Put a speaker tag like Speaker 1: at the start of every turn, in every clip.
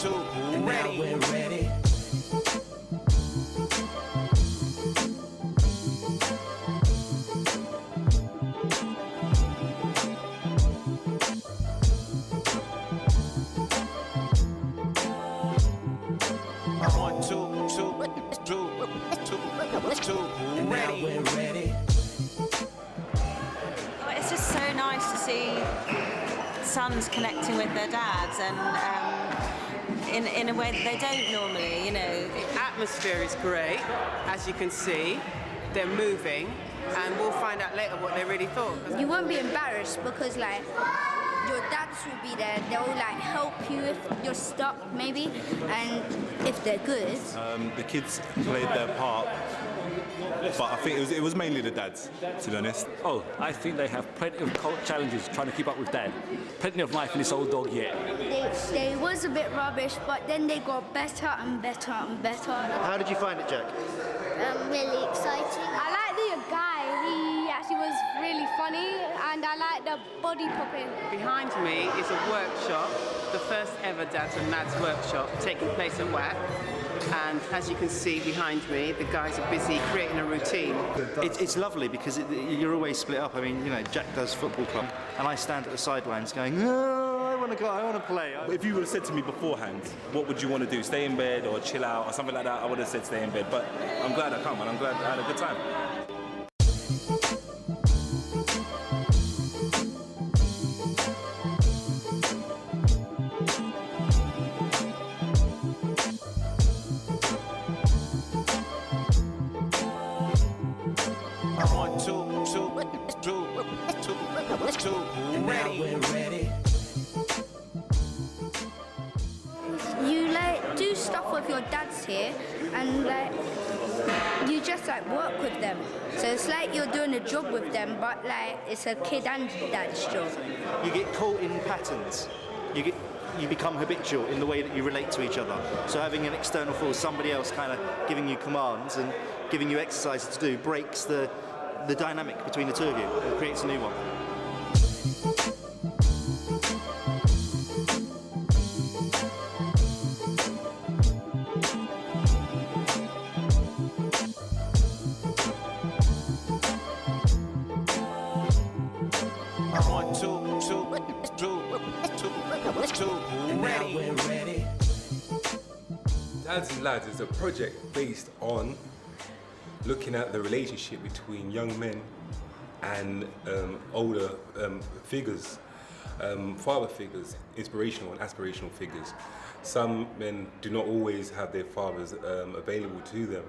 Speaker 1: Now we're ready. Now we're ready.
Speaker 2: Oh, it's just so nice to see sons connecting with their dads and in a way that they don't normally, you know.
Speaker 3: The atmosphere is great, as you can see. They're moving, and we'll find out later what they really thought.
Speaker 4: You won't be embarrassed because, like, your dads will be there. They'll, like, help you if you're stuck, maybe, and if they're good.
Speaker 5: The kids played their part, but I think it was mainly the dads, to be honest.
Speaker 6: Oh, I think they have plenty of challenges trying to keep up with Dad. Plenty of life in this old dog yet.
Speaker 4: They was a bit rubbish, but then they got better and better and better.
Speaker 7: How did you find it, Jack?
Speaker 4: Really exciting.
Speaker 8: I like the guy. He actually was really funny, and I like the body popping.
Speaker 3: Behind me is a workshop, the first ever Dads and Lads workshop taking place at WAC. And as you can see behind me, the guys are busy creating a routine.
Speaker 7: It's lovely because you're always split up. I mean, you know, Jack does football club, and I stand at the sidelines going, oh, I want to go, I want to play.
Speaker 5: If you would have said to me beforehand, what would you want to do? Stay in bed or chill out or something like that? I would have said stay in bed. But I'm glad I come and I'm glad I had a good time.
Speaker 1: Now we're ready.
Speaker 4: You, like, do stuff with your dads here, and, like, you just, like, work with them. So it's like you're doing a job with them, but, like, it's a kid and dad's job.
Speaker 7: You get caught in patterns. You become habitual in the way that you relate to each other. So having an external force, somebody else kind of giving you commands and giving you exercises to do, breaks the dynamic between the two of you and creates a new one.
Speaker 1: Now we're ready.
Speaker 9: Dads and Lads is a project based on looking at the relationship between young men and older figures, father figures, inspirational and aspirational figures. Some men do not always have their fathers available to them.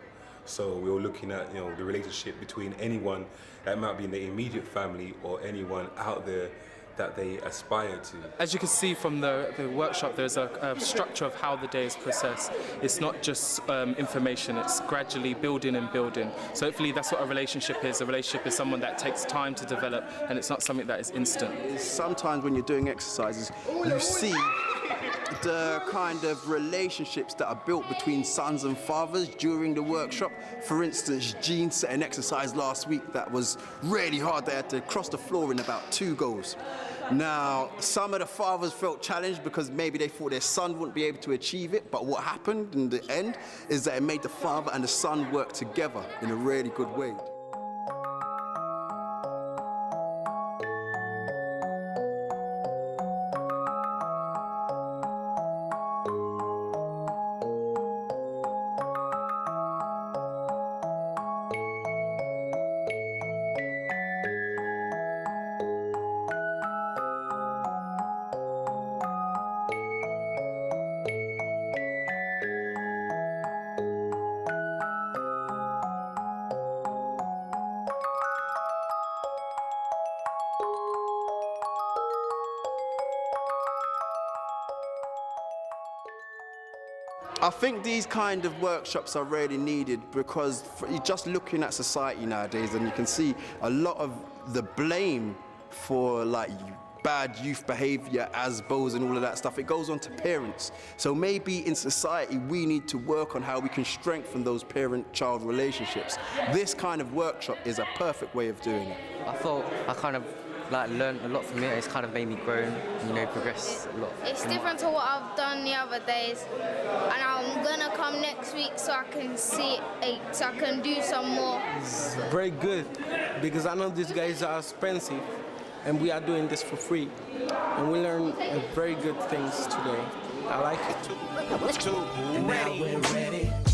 Speaker 9: So we were looking at, you know, the relationship between anyone that might be in the immediate family or anyone out there that they aspire to.
Speaker 10: As you can see from the workshop, there's a structure of how the day is processed. It's not just information, it's gradually building and building. So hopefully that's what a relationship is. A relationship is someone that takes time to develop, and it's not something that is instant.
Speaker 11: Sometimes when you're doing exercises, you see the kind of relationships that are built between sons and fathers during the workshop. For instance, Jean set an exercise last week that was really hard. They had to cross the floor in about 2 goes. Now, some of the fathers felt challenged because maybe they thought their son wouldn't be able to achieve it, but what happened in the end is that it made the father and the son work together in a really good way. I think these kind of workshops are really needed because you're just looking at society nowadays and you can see a lot of the blame for like bad youth behavior, ASBOs and all of that stuff, it goes on to parents. So maybe in society we need to work on how we can strengthen those parent-child relationships. This kind of workshop is a perfect way of doing it.
Speaker 12: I thought I kind of like learned a lot from it. It's kind of made me grow and, you know, progress a lot.
Speaker 13: It's different to what I've done the other days, and I'm gonna come next week so I can see it, so I can do some more.
Speaker 14: It's very good because I know these guys are expensive, and we are doing this for free, and we learn very good things today. I like it.
Speaker 1: Now we're ready.